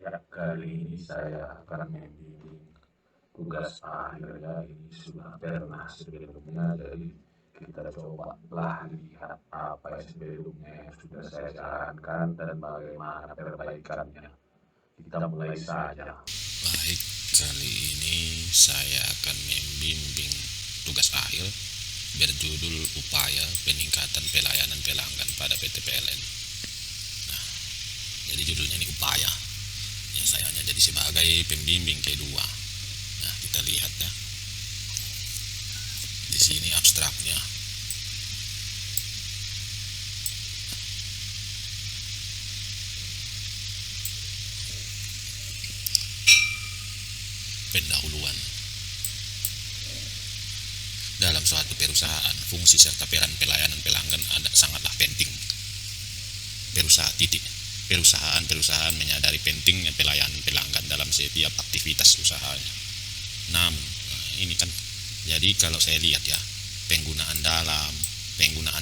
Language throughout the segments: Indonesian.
Kali ini saya akan membimbing tugas akhir ya. Ini sudah pernah sebelumnya, jadi kita cobalah lihat apa yang sebelumnya yang sudah saya sarankan dan bagaimana perbaikannya. Kita mulai saja. Baik, kali ini saya akan membimbing tugas akhir berjudul Upaya Peningkatan Pelayanan Pelanggan pada PT PLN. Nah, jadi judulnya ini upaya. Ya, saya hanya jadi sebagai pembimbing kedua. Nah, kita lihat ya. Di sini abstraknya. Pendahuluan. Dalam suatu perusahaan, fungsi serta peran pelayanan pelanggan sangatlah penting. Perusahaan menyadari pentingnya pelayanan pelanggan dalam setiap aktivitas usahanya. Namun, ini kan, jadi kalau saya lihat ya, penggunaan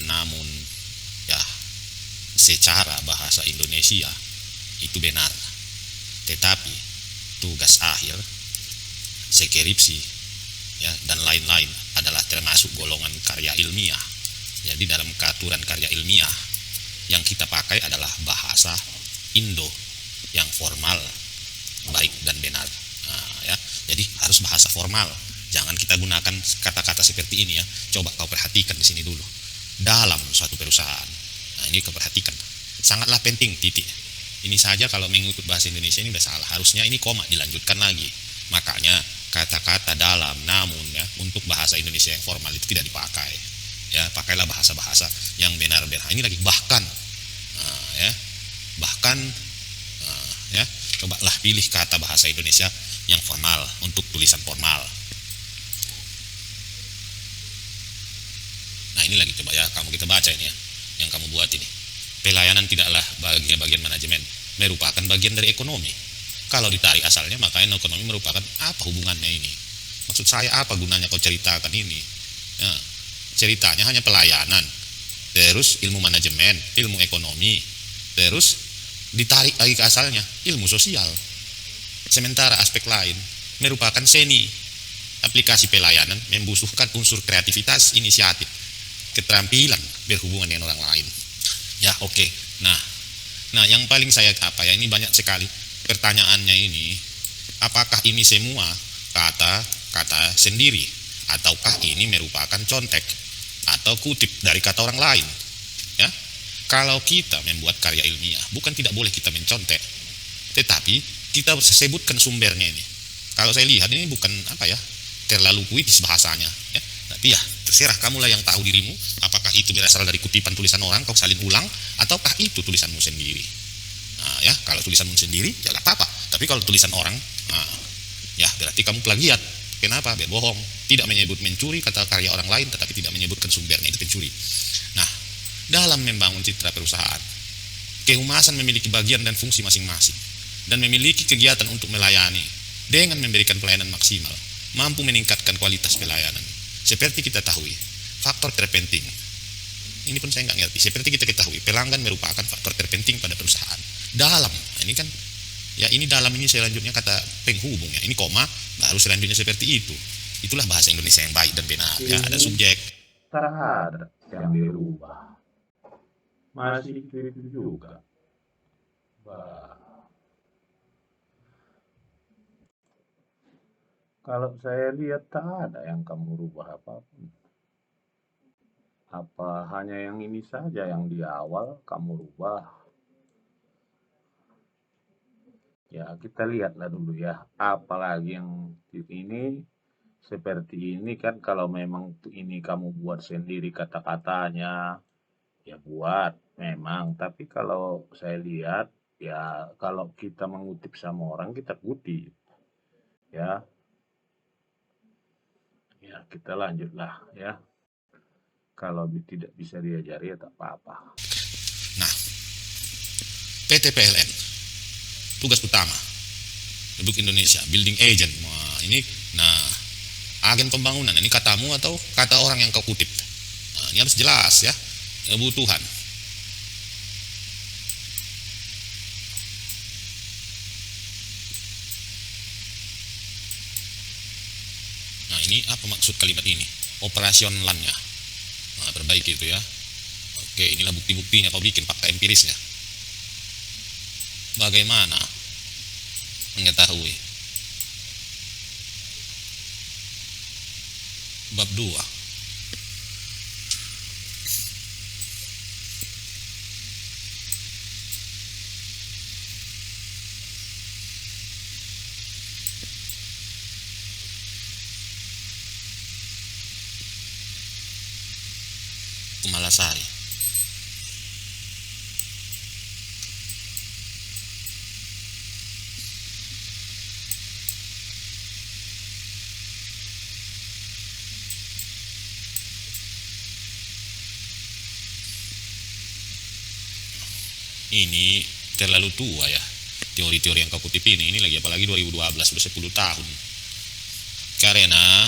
namun, ya, secara bahasa Indonesia itu benar. Tetapi tugas akhir, skripsi, ya, dan lain-lain adalah termasuk golongan karya ilmiah. Jadi dalam keaturan karya ilmiah yang kita pakai adalah bahasa Indo yang formal, baik dan benar. Ya, jadi harus bahasa formal. Jangan kita gunakan kata-kata seperti ini ya. Coba kau perhatikan di sini dulu. Dalam suatu perusahaan. Nah, ini kau perhatikan. Sangatlah penting titik. Ini saja kalau mengikut bahasa Indonesia ini udah salah. Harusnya ini koma dilanjutkan lagi. Makanya kata-kata dalam, namun ya, untuk bahasa Indonesia yang formal itu tidak dipakai. Ya, pakailah bahasa-bahasa yang benar-benar. Ini lagi bahkan, ya, bahkan, ya, cobalah pilih kata bahasa Indonesia yang formal untuk tulisan formal. Nah, ini lagi coba ya, kita baca ini ya, yang kamu buat ini. Pelayanan tidaklah bagian manajemen, merupakan bagian dari ekonomi. Kalau ditarik asalnya, makanya ekonomi merupakan apa hubungannya ini? Maksud saya apa gunanya kau ceritakan ini? Ya, ceritanya hanya pelayanan, terus ilmu manajemen, ilmu ekonomi, terus ditarik lagi ke asalnya, ilmu sosial. Sementara aspek lain merupakan seni. Aplikasi pelayanan membutuhkan unsur kreativitas, inisiatif, keterampilan berhubungan dengan orang lain. Ya, oke. Nah, yang paling saya ini banyak sekali pertanyaannya ini, apakah ini semua kata sendiri ataukah ini merupakan contek atau kutip dari kata orang lain? Ya. Kalau kita membuat karya ilmiah, bukan tidak boleh kita mencontek, tetapi kita sebutkan sumbernya ini. Kalau saya lihat ini bukan terlalu puitis bahasanya, ya. Tapi ya terserah kamulah yang tahu dirimu, apakah itu berasal dari kutipan tulisan orang kau salin ulang ataukah itu tulisanmu sendiri. Nah, ya, kalau tulisanmu sendiri ya gak apa-apa, tapi kalau tulisan orang, ya berarti kamu plagiat. Kenapa? Biar bohong. Tidak mencuri kata karya orang lain, tetapi tidak menyebutkan sumbernya, itu pencuri. Nah, dalam membangun citra perusahaan, kehumasan memiliki bagian dan fungsi masing-masing dan memiliki kegiatan untuk melayani dengan memberikan pelayanan maksimal, mampu meningkatkan kualitas pelayanan. Seperti kita tahu, faktor terpenting. Ini pun saya nggak ngerti. Seperti kita ketahui, pelanggan merupakan faktor terpenting pada perusahaan. Dalam, ini kan, ya ini dalam ini selanjutnya kata penghubung ya. Ini koma, baru selanjutnya seperti itu. Itulah bahasa Indonesia yang baik dan benar. Ya, ada subjek. Tak ada yang dirubah. Masih itu juga. Bah. Kalau saya lihat tak ada yang kamu rubah apapun. Apa hanya yang ini saja yang di awal kamu rubah? Ya, kita lihatlah dulu ya. Apalagi yang ini seperti ini kan, kalau memang ini kamu buat sendiri kata-katanya, ya buat memang. Tapi kalau saya lihat, ya kalau kita mengutip sama orang kita kutip. Ya, ya kita lanjutlah ya. Kalau tidak bisa diajari ya tak apa-apa. Nah, PT PLN, tugas utama Republik Indonesia, building agent. Nah, agen pembangunan. Ini katamu atau kata orang yang kau kutip? Nah, ini harus jelas ya, kebutuhan. ini apa maksud kalimat ini? Operasionalannya. Nah, perbaiki itu ya. Oke, inilah bukti-buktinya kau bikin, fakta empirisnya. Bagaimana mengetahui? Bab 2. Kumalasari. Ini terlalu tua ya. Teori-teori yang kau kutip ini lagi apalagi 2012, sudah 10 tahun. Karena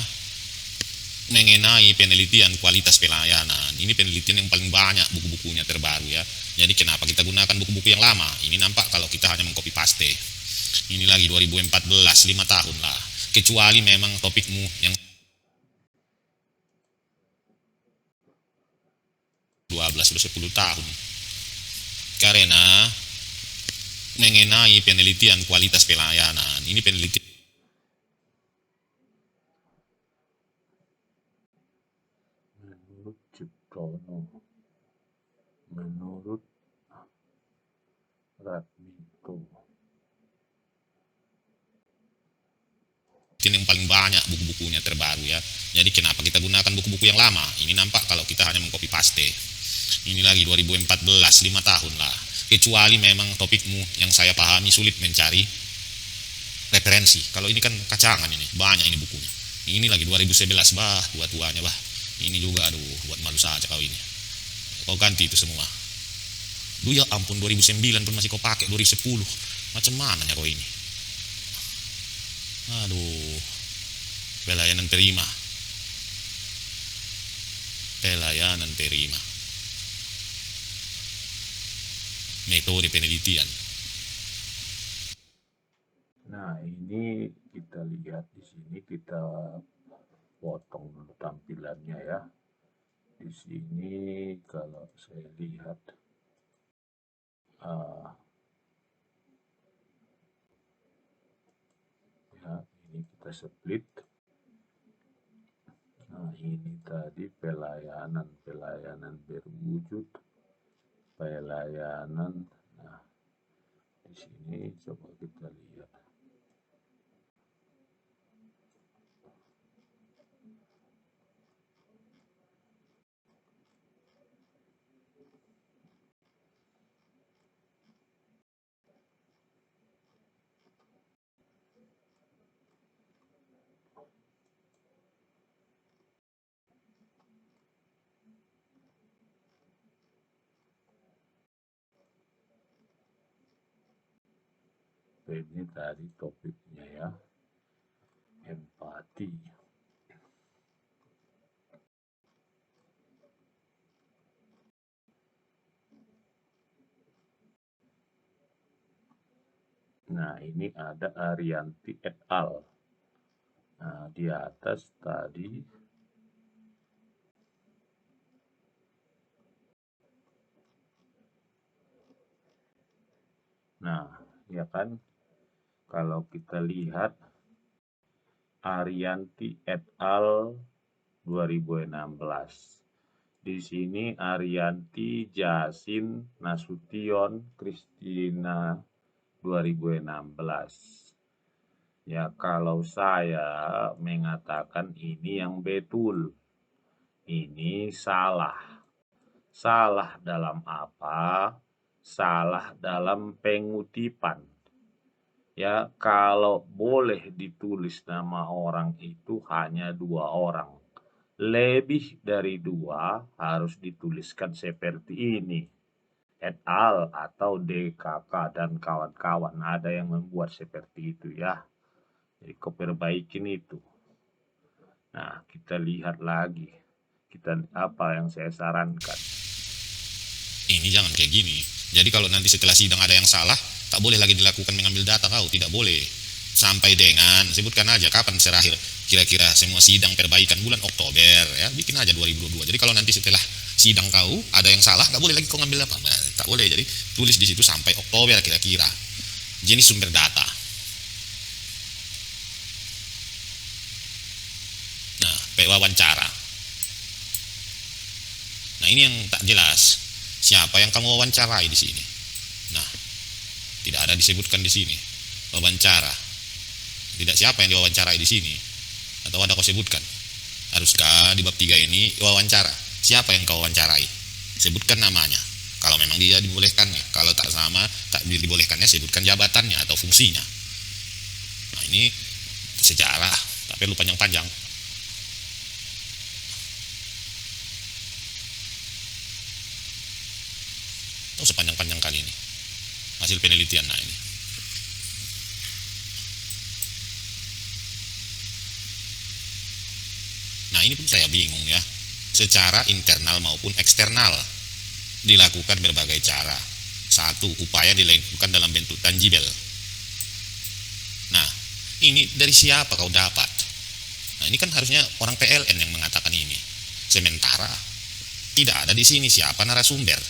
mengenai penelitian kualitas pelayanan, ini penelitian yang paling banyak buku-bukunya terbaru ya. Jadi kenapa kita gunakan buku-buku yang lama? Ini nampak kalau kita hanya mengcopy paste. Ini lagi 2014, 5 tahun lah. Kecuali memang topikmu yang 12 sudah 10 tahun. Karena mengenai penelitian kualitas pelayanan, ini penelitian Menurut Ciptono, menurut Radmito, yang paling banyak buku-bukunya terbaru ya. Jadi kenapa kita gunakan buku-buku yang lama? Ini nampak kalau kita hanya mengcopy paste. Ini lagi 2014, 5 tahun lah. Kecuali memang topikmu yang saya pahami sulit mencari referensi. Kalau ini kan kacangan ini, banyak ini bukunya. Ini lagi 2011, bah, tua-tuanya bah. Ini juga aduh, buat malu saja kau ini. Kau ganti itu semua. Duh ya ampun, 2009 pun masih kau pakai, 2010. Macam mana ya kau ini? Aduh. Pelayanan terima. Pelayanan terima. Metode penelitian. nah ini kita lihat di sini, kita potong dulu tampilannya ya. Di sini kalau saya lihat ya, ini kita split. Nah ini tadi pelayanan berwujud, pelayanan. Nah di sini coba kita lihat. Ini tadi topiknya ya, empati. Nah ini ada Arianti et al. Nah di atas tadi nah ya kan, kalau kita lihat Arianti et al 2016. Di sini Arianti, Jasin, Nasution, Kristina 2016. Ya kalau saya mengatakan ini yang betul, ini salah. Salah dalam apa? Salah dalam pengutipan. Ya kalau boleh ditulis nama orang itu hanya 2 orang. Lebih dari 2 harus dituliskan seperti ini. Et al. Atau DKK dan kawan-kawan. Ada yang membuat seperti itu ya. Jadi kau perbaikin itu. Nah kita lihat lagi. Kita apa yang saya sarankan. Ini jangan kayak gini. Jadi kalau nanti setelah sidang ada yang salah, tak boleh lagi dilakukan mengambil data kau, tidak boleh. sampai dengan sebutkan aja kapan terakhir kira-kira semua sidang perbaikan bulan Oktober ya, bikin aja 2022. Jadi kalau nanti setelah sidang kau ada yang salah, nggak boleh lagi kau ngambil apa, tak boleh. Jadi tulis di situ sampai Oktober kira-kira. Jenis sumber data. Nah, wawancara. Nah, ini yang tak jelas. Siapa yang kamu wawancarai di sini? Nah, tidak ada disebutkan di sini. Wawancara. Tidak siapa yang diwawancarai di sini. Atau ada kau sebutkan? Haruskah di bab 3 ini wawancara? Siapa yang kau wawancarai? Sebutkan namanya. Kalau memang dia dibolehkan, kalau tak sama, tak dibolehkannya, sebutkan jabatannya atau fungsinya. Nah, ini sejarah, tapi perlu panjang-panjang. Atau sepanjang-panjang kali ini. Hasil penelitian, nah ini. Nah, ini pun saya bingung ya. Secara internal maupun eksternal dilakukan berbagai cara. Satu, upaya dilakukan dalam bentuk tangible. Nah, ini dari siapa kau dapat? Nah, ini kan harusnya orang PLN yang mengatakan ini. Sementara tidak ada di sini siapa narasumber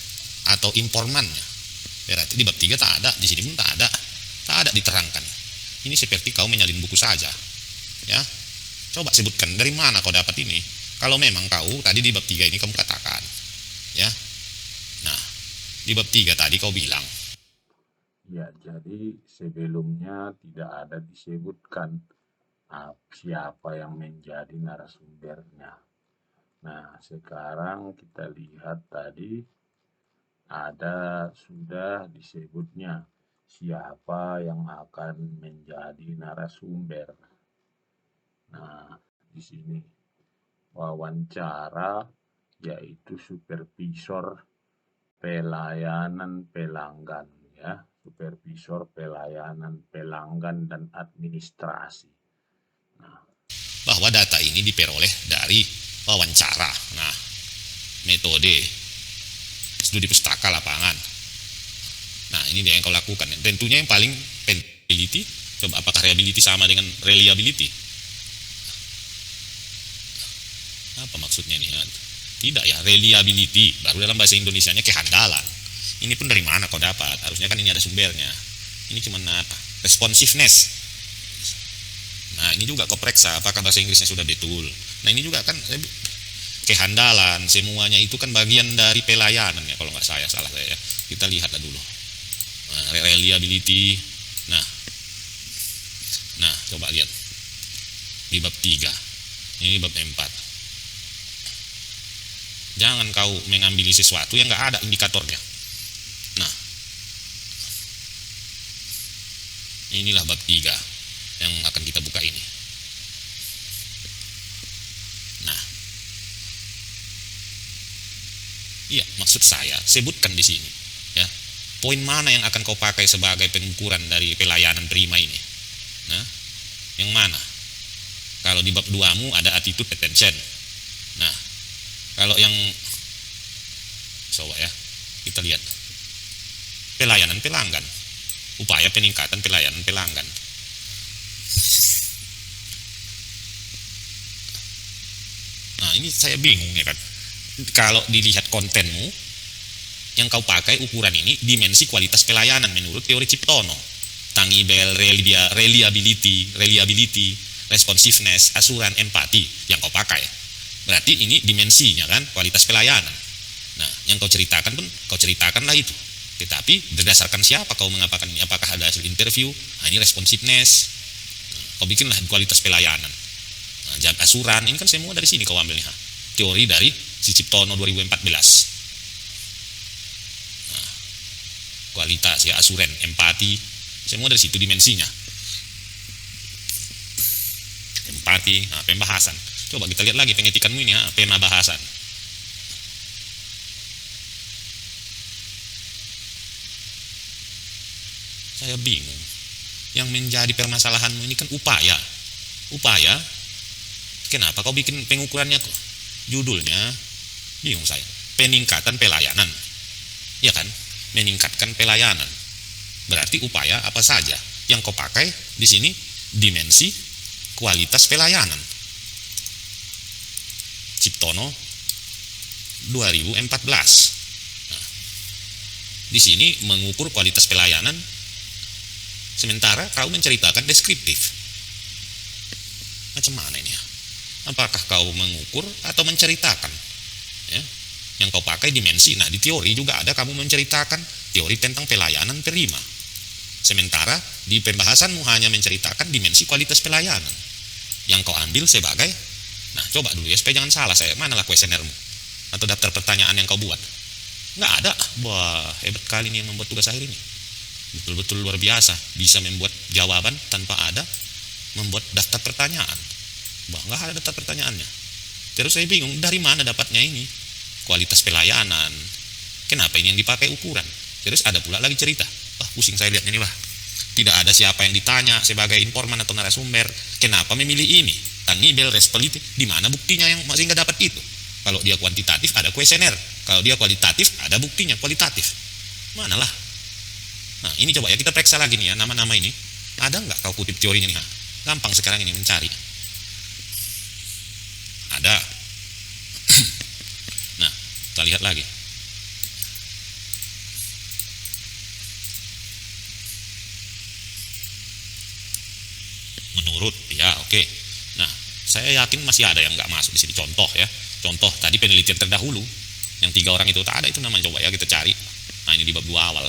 atau informannya. Berarti di bab 3 tak ada, di sini pun tak ada. Tak ada diterangkan. Ini seperti kau menyalin buku saja. Ya. Coba sebutkan dari mana kau dapat ini. Kalau memang kau tadi di bab 3 ini kamu katakan, ya. Nah, di bab 3 tadi kau bilang. Ya, jadi sebelumnya tidak ada disebutkan siapa yang menjadi narasumbernya. Nah, sekarang kita lihat tadi ada sudah disebutnya siapa yang akan menjadi narasumber. Nah, di sini wawancara yaitu supervisor pelayanan pelanggan ya, supervisor pelayanan pelanggan dan administrasi. Nah, bahwa data ini diperoleh dari wawancara. Nah, metode studi pustaka lapangan. Nah, ini dia yang kau lakukan. Tentunya yang paling reliability. Coba apakah reliability sama dengan reliability? Apa maksudnya nih? Tidak ya, reliability baru dalam bahasa Indonesianya kehandalan. Ini pun dari mana kau dapat? Harusnya kan ini ada sumbernya. Ini cuma apa? Responsiveness. Nah, ini juga kau periksa apakah bahasa Inggrisnya sudah betul. Nah, ini juga kan kehandalan, semuanya itu kan bagian dari pelayanan ya, kalau nggak salah saya. Kita lihatlah dulu. Nah, reliability. Nah, coba lihat di bab 3. Ini bab 4. Jangan kau mengambil sesuatu yang nggak ada indikatornya. Nah, inilah bab 3 yang akan kita buka ini. Nah, iya, maksud saya sebutkan di sini ya, poin mana yang akan kau pakai sebagai pengukuran dari pelayanan prima ini. Nah, yang mana? Kalau di bab 2-mu ada attitude attention. Nah, kalau yang coba ya, kita lihat pelayanan pelanggan, upaya peningkatan pelayanan pelanggan. Nah, ini saya bingung ya kan. Kalau dilihat kontenmu, yang kau pakai ukuran ini dimensi kualitas pelayanan menurut teori Ciptono. Tangible, reliability, responsiveness, asuran, empati yang kau pakai. Berarti ini dimensinya kan, kualitas pelayanan. Nah, yang kau ceritakan pun kau ceritakanlah itu. Tetapi berdasarkan siapa kau mengatakan ini? Apakah ada hasil interview? Nah, ini responsiveness. Nah, kau bikinlah kualitas pelayanan. Nah, asuran ini kan semua dari sini kau ambilnya. Teori dari si Ciptono 2014. Nah, kualitas ya, asuran, empati, semua dari situ dimensinya. Empati, nah, pembahasan. Coba kita lihat lagi pengetikanmu ini, pema bahasan. Saya bingung. Yang menjadi permasalahanmu ini kan upaya. Upaya. Kenapa kau bikin pengukurannya kok? Judulnya bingung saya. Peningkatan pelayanan. Ya kan? Meningkatkan pelayanan. Berarti upaya apa saja yang kau pakai di sini dimensi kualitas pelayanan. Ciptono 2014. Nah, di sini mengukur kualitas pelayanan, sementara kau menceritakan deskriptif. Macam mana ini ya? Apakah kau mengukur atau menceritakan? Ya, yang kau pakai dimensi. Nah, di teori juga ada kamu menceritakan teori tentang pelayanan prima. Sementara di pembahasanmu hanya menceritakan dimensi kualitas pelayanan. Yang kau ambil sebagai, nah coba dulu ya supaya jangan salah saya, manalah kuesionermu atau daftar pertanyaan yang kau buat? Nggak ada. Wah, hebat kali nih yang membuat tugas akhir ini. Betul-betul luar biasa, bisa membuat jawaban tanpa ada membuat daftar pertanyaan. Wah, nggak ada daftar pertanyaannya. Terus saya bingung, dari mana dapatnya ini? Kualitas pelayanan. Kenapa ini yang dipakai ukuran? Terus ada pula lagi cerita. Wah, pusing saya lihatnya nih, wah. Tidak ada siapa yang ditanya sebagai informan atau narasumber. Kenapa memilih ini? Tangible, respeliti, di mana buktinya yang masih nggak dapat itu? Kalau dia kuantitatif ada kuesioner, kalau dia kualitatif ada buktinya kualitatif. Manalah. Nah ini coba ya kita periksa lagi nih ya, nama-nama ini ada nggak kau kutip teorinya nih? Gampang sekarang ini mencari. Ada. Nah kita lihat lagi. Menurut ya oke. Nah saya yakin masih ada yang nggak masuk di sini. Contoh ya, contoh tadi penelitian terdahulu yang 3 orang itu tak ada itu namanya. Coba ya kita cari. Nah ini di bab 2 awal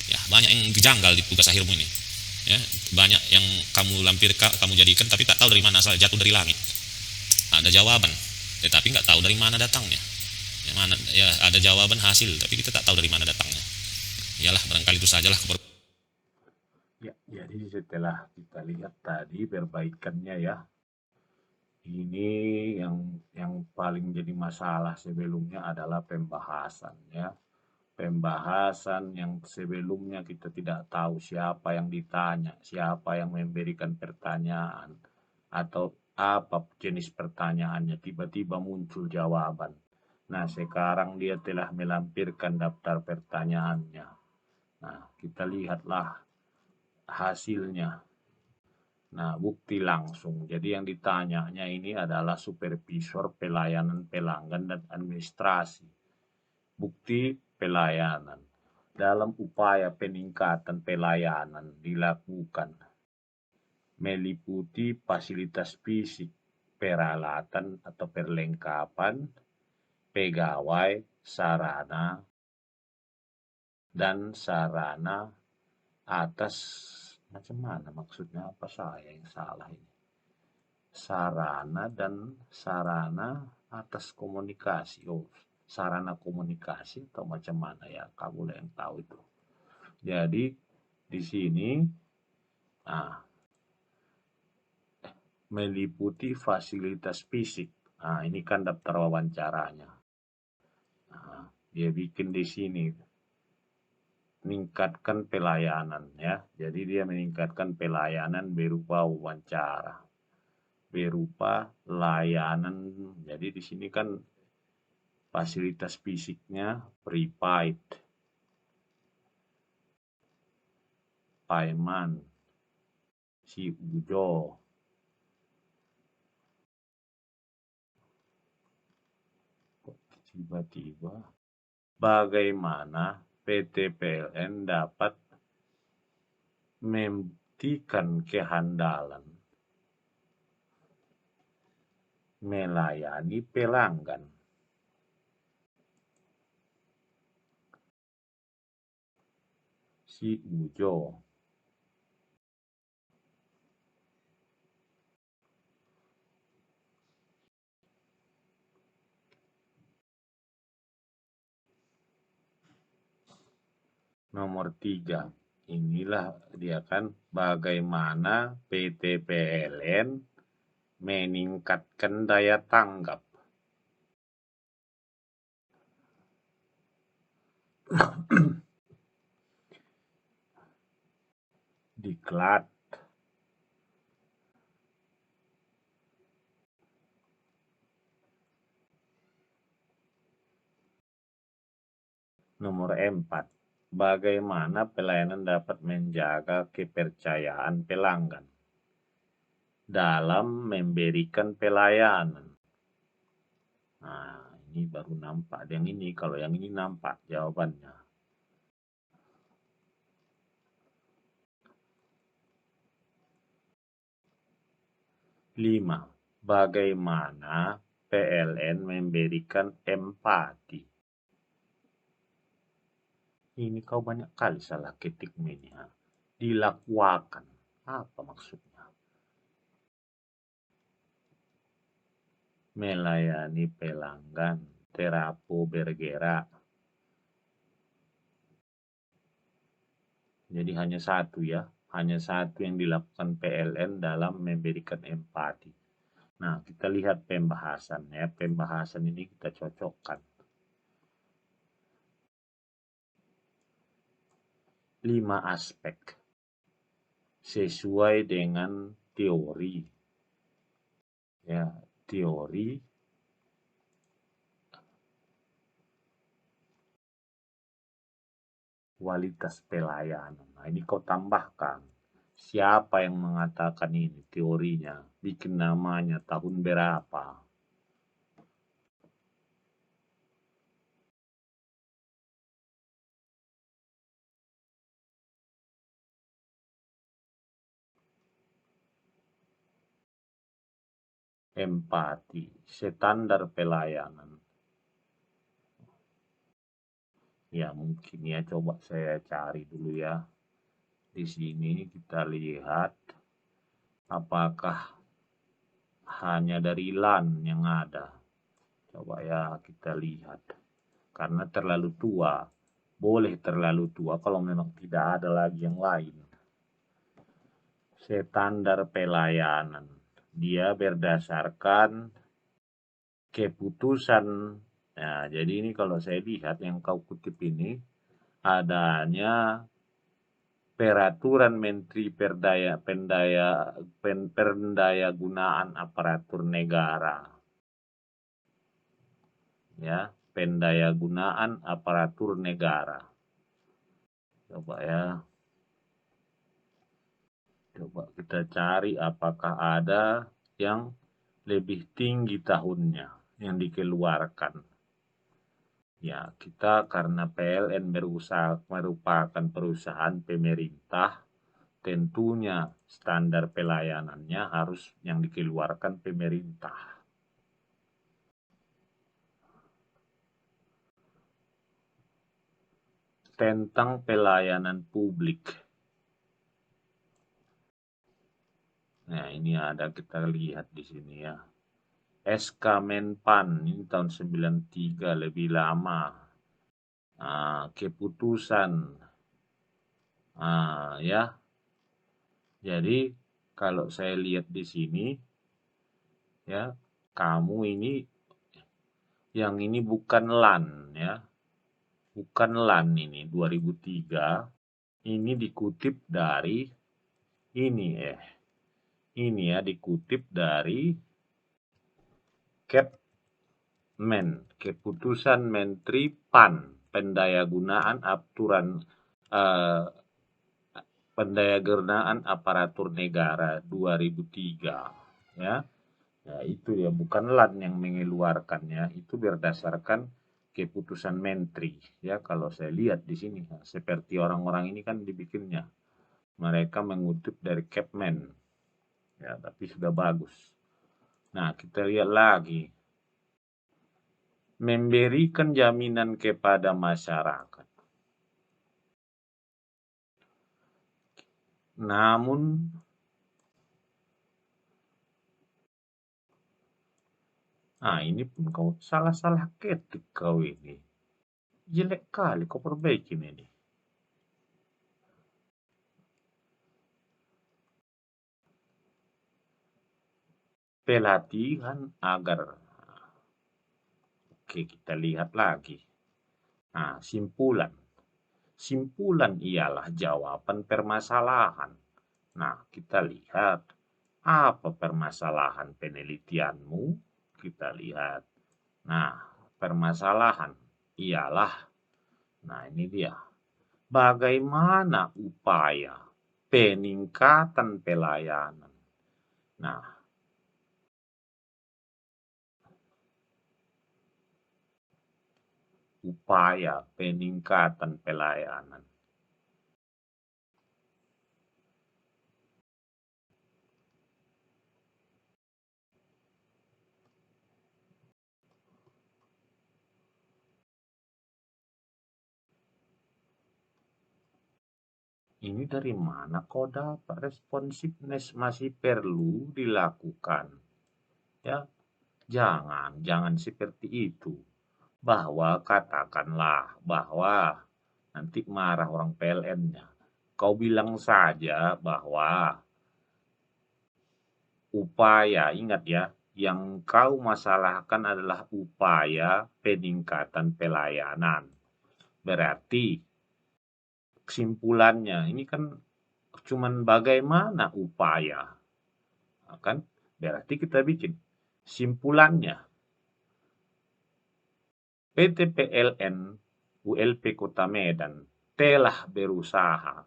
ya, banyak yang janggal di tugas akhirmu ini ya, banyak yang kamu lampirkan, kamu jadikan tapi tak tahu dari mana asal, jatuh dari langit. Ada jawaban tetapi nggak tahu dari mana datangnya ya, mana ya ada jawaban hasil tapi kita tak tahu dari mana datangnya. Iyalah barangkali itu sajalah. Ya, jadi setelah kita lihat tadi perbaikannya ya, ini yang paling jadi masalah sebelumnya adalah pembahasan ya. Pembahasan yang sebelumnya kita tidak tahu siapa yang ditanya, siapa yang memberikan pertanyaan, atau apa jenis pertanyaannya, tiba-tiba muncul jawaban. Nah, sekarang dia telah melampirkan daftar pertanyaannya. Nah, kita lihatlah hasilnya. Nah, bukti langsung. Jadi yang ditanyanya ini adalah supervisor pelayanan pelanggan dan administrasi. Bukti pelayanan. Dalam upaya peningkatan pelayanan dilakukan meliputi fasilitas fisik, peralatan atau perlengkapan, pegawai, sarana, dan sarana atas, macam mana maksudnya, apa saya yang salah ini? Sarana dan sarana atas komunikasi. Oh, sarana komunikasi atau macam mana ya, kamu yang tahu itu. Jadi di sini meliputi fasilitas fisik. Nah, ini kan daftar wawancaranya. Nah, dia bikin di sini meningkatkan pelayanan ya. Jadi dia meningkatkan pelayanan berupa wawancara, berupa layanan. Jadi di sini kan fasilitas fisiknya prepaid, Paiman, si Ujo, tiba-tiba bagaimana PT PLN dapat membuktikan kehandalan melayani pelanggan. Si Ujo. Nomor 3. Inilah dia kan bagaimana PT PLN meningkatkan daya tanggap. Diklat. Nomor 4. Bagaimana pelayanan dapat menjaga kepercayaan pelanggan. dalam memberikan pelayanan. Nah, ini baru nampak yang ini. Kalau yang ini nampak jawabannya. 5. Bagaimana PLN memberikan empati? Ini kau banyak kali salah ketikmu ini. Dilakwakan. Apa maksudnya? Melayani pelanggan, terapo bergerak. Jadi hanya satu ya. Hanya satu yang dilakukan PLN dalam memberikan empati. Nah, kita lihat pembahasannya. Pembahasan ini kita cocokkan. 5 aspek sesuai dengan teori. Ya, teori kualitas pelayanan. Nah, ini kau tambahkan. Siapa yang mengatakan ini teorinya? Bikin namanya tahun berapa? Empati, standar pelayanan. Ya mungkin ya, coba saya cari dulu ya. Di sini kita lihat apakah hanya dari LAN yang ada. Coba ya kita lihat. Karena terlalu tua. Boleh terlalu tua kalau memang tidak ada lagi yang lain. Standar pelayanan. Dia berdasarkan keputusan. Nah, jadi ini kalau saya lihat yang kau kutip ini adanya peraturan Menteri Pendayagunaan Aparatur Negara. Ya, pendayagunaan aparatur negara. Coba ya. Coba kita cari apakah ada yang lebih tinggi tahunnya yang dikeluarkan. Ya, kita karena PLN merupakan perusahaan pemerintah, tentunya standar pelayanannya harus yang dikeluarkan pemerintah. Tentang pelayanan publik. Nah, ini ada kita lihat di sini ya. SK Menpan ini tahun 93, lebih lama. Keputusan ya. Jadi kalau saya lihat di sini ya, kamu ini yang ini bukan LAN ya. Bukan LAN ini 2003. Ini dikutip dari ini Ini ya dikutip dari Kepmen, Keputusan Menteri PAN, Pendayagunaan Aparatur Negara 2003 ya. Ya, itu ya, bukan LAN yang mengeluarkannya, itu berdasarkan keputusan menteri ya. Kalau saya lihat di sini seperti orang-orang ini kan dibikinnya, mereka mengutip dari Kepmen ya, tapi sudah bagus. Nah, kita lihat lagi. Memberikan jaminan kepada masyarakat. Namun ini pun kau salah-salah ketik kau ini. Jelek kali, kau perbaikin ini. Pelatihan agar. Oke, kita lihat lagi. Simpulan. Simpulan ialah jawaban permasalahan. Nah, kita lihat apa permasalahan penelitianmu. Kita lihat. Nah, permasalahan ialah, nah ini dia. Bagaimana upaya peningkatan pelayanan Nah, upaya peningkatan pelayanan. Ini dari mana kau dapat responsiveness masih perlu dilakukan? Ya, jangan seperti itu. Bahwa katakanlah bahwa nanti marah orang PLN-nya. Kau bilang saja bahwa upaya, ingat ya, yang kau masalahkan adalah upaya peningkatan pelayanan. Berarti kesimpulannya ini kan cuman bagaimana upaya, kan? Berarti kita bikin simpulannya. PT PLN ULP Kota Medan telah berusaha,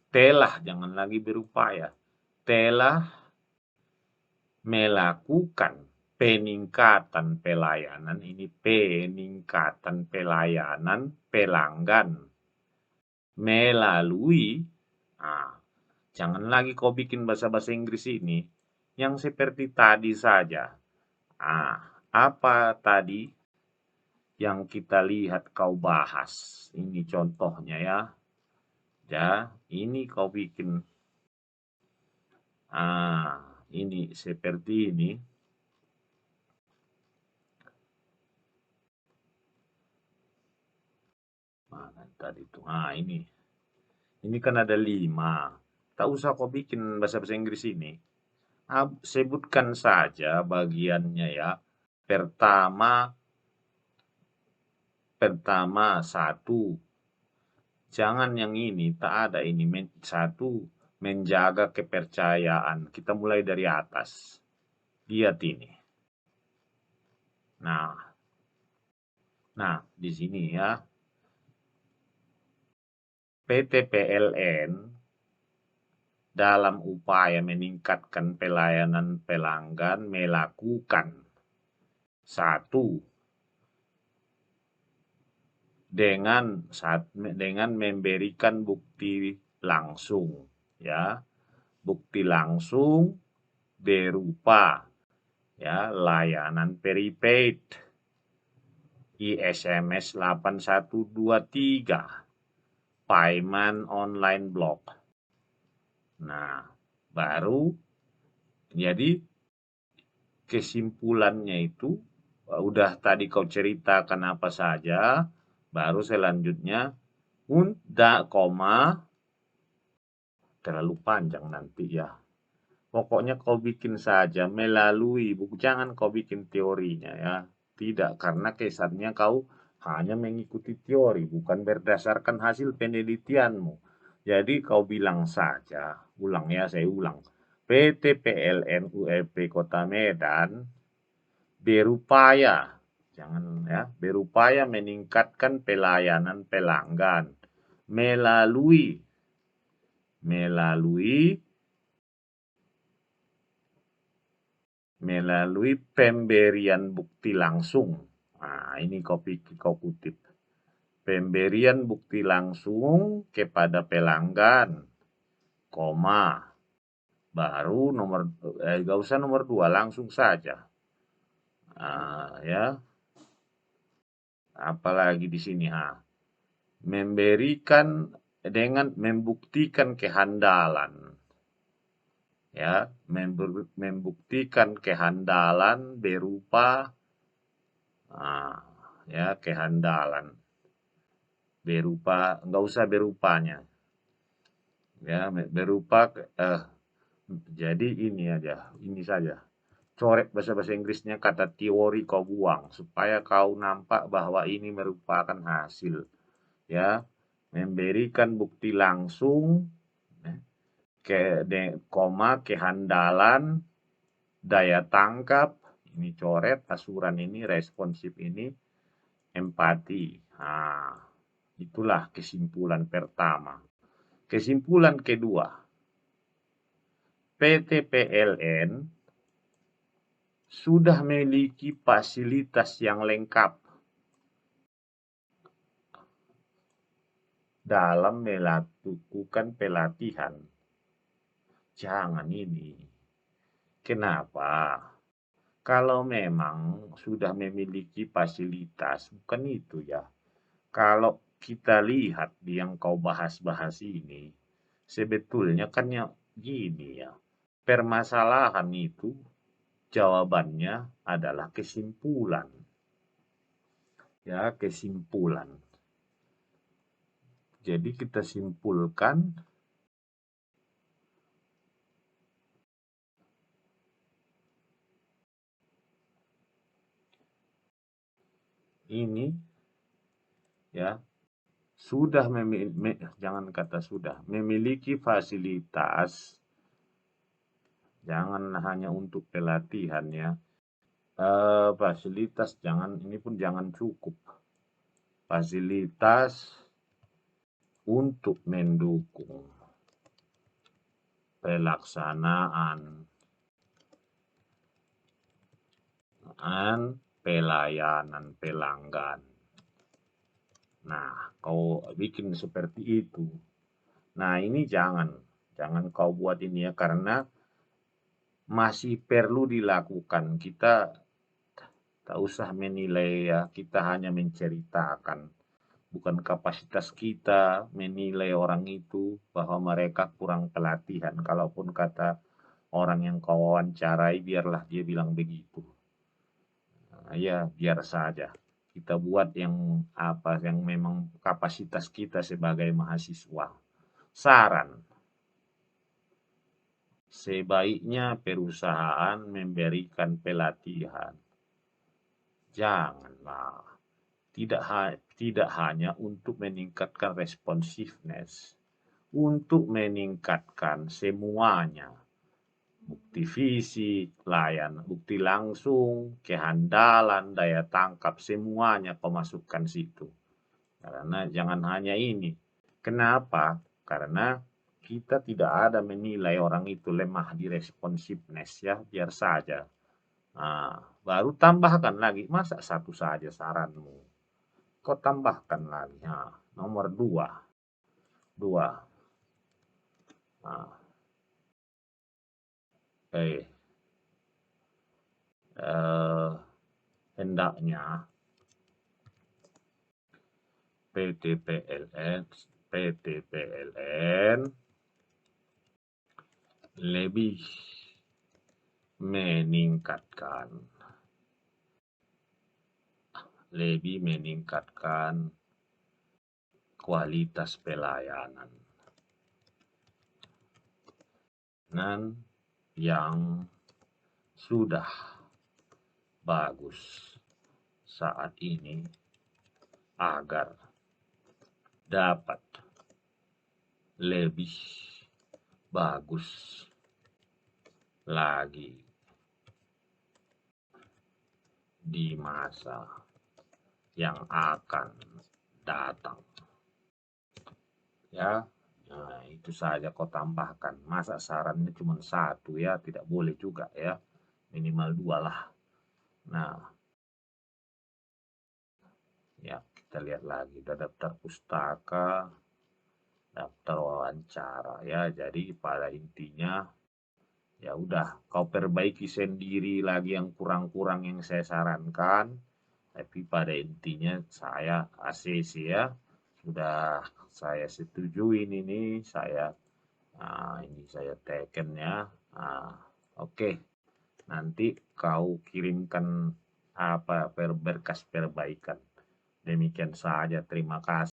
telah jangan lagi berupaya, telah melakukan peningkatan pelayanan, ini peningkatan pelayanan pelanggan melalui, jangan lagi kau bikin bahasa-bahasa Inggris ini yang seperti tadi saja. Apa tadi yang kita lihat kau bahas? Ini contohnya ya. Ya, ini kau bikin ini seperti ini. Mana tadi tuh? Ini. Ini kan ada 5. Tak usah kau bikin bahasa-bahasa Inggris ini. Sebutkan saja bagiannya ya. Pertama 1. Jangan yang ini, tak ada ini. 1. Menjaga kepercayaan. Kita mulai dari atas. Lihat ini. Nah, di sini ya. PT PLN dalam upaya meningkatkan pelayanan pelanggan melakukan 1. Dengan memberikan bukti langsung ya. Bukti langsung berupa ya layanan prepaid ISMS 8123 payment online block. Nah, baru jadi kesimpulannya itu udah tadi kau ceritakan apa saja, baru selanjutnya terlalu panjang nanti ya. Pokoknya kau bikin saja melalui buku, jangan kau bikin teorinya ya. Tidak, karena kesannya kau hanya mengikuti teori, bukan berdasarkan hasil penelitianmu. Jadi kau bilang saja, ulang ya, saya ulang. PT PLN ULP Kota Medan berupaya, jangan ya, berupaya meningkatkan pelayanan pelanggan melalui pemberian bukti langsung. Ini kau kutip. Pemberian bukti langsung kepada pelanggan, baru gak usah nomor 2, langsung saja. Ya. Apalagi di sini, memberikan dengan membuktikan kehandalan. Ya, membuktikan kehandalan berupa ya kehandalan berupa, nggak usah berupanya ya, berupa jadi ini aja, ini saja, coret bahasa Inggrisnya, kata teori kau buang supaya kau nampak bahwa ini merupakan hasil ya, memberikan bukti langsung kehandalan, daya tangkap, ini coret, asuran ini, responsif ini, empati. Itulah kesimpulan pertama. Kesimpulan kedua, PT PLN sudah memiliki fasilitas yang lengkap dalam melakukan pelatihan. Jangan ini. Kenapa? Kalau memang sudah memiliki fasilitas, bukan itu ya. Kalau kita lihat yang kau bahas-bahas ini, sebetulnya kan ya gini ya. Permasalahan itu jawabannya adalah kesimpulan. Ya, kesimpulan. Jadi kita simpulkan ini ya sudah memiliki fasilitas, jangan hanya untuk pelatihan ya. Fasilitas ini pun jangan cukup. Fasilitas untuk mendukung pelaksanaan pelayanan pelanggan. Nah, kau bikin seperti itu. Nah, ini jangan kau buat ini ya, karena masih perlu dilakukan. Kita tak usah menilai ya, kita hanya menceritakan. Bukan kapasitas kita menilai orang itu bahwa mereka kurang pelatihan. Kalaupun kata orang yang kau wawancarai, biarlah dia bilang begitu. Nah, ya, biar saja. Kita buat yang memang kapasitas kita sebagai mahasiswa. Saran, sebaiknya perusahaan memberikan pelatihan. Janganlah. Tidak hanya untuk meningkatkan responsiveness, untuk meningkatkan semuanya. Bukti fisik, bukti langsung, kehandalan, daya tangkap, semuanya pemasukkan situ. Karena jangan hanya ini. Kenapa? Karena kita tidak ada menilai orang itu lemah di responsiveness ya, biar saja. Nah, baru tambahkan lagi, masa satu saja saranmu? Kau tambahkan lagi. Nah, nomor 2. Nah, hendaknya PT PLN lebih meningkatkan kualitas pelayanan yang sudah bagus saat ini agar dapat lebih bagus lagi di masa yang akan datang. Ya, nah, itu saja kau tambahkan. Masa sarannya cuma 1 ya, tidak boleh juga ya. Minimal 2 lah. Nah, ya kita lihat lagi. Udah daftar pustaka, daftar wawancara ya. Jadi pada intinya ya udah kau perbaiki sendiri lagi yang kurang-kurang yang saya sarankan. Tapi pada intinya saya ACC ya. Sudah saya setujuin ini, saya teken ya. Oke. Nanti kau kirimkan berkas perbaikan. Demikian saja, terima kasih.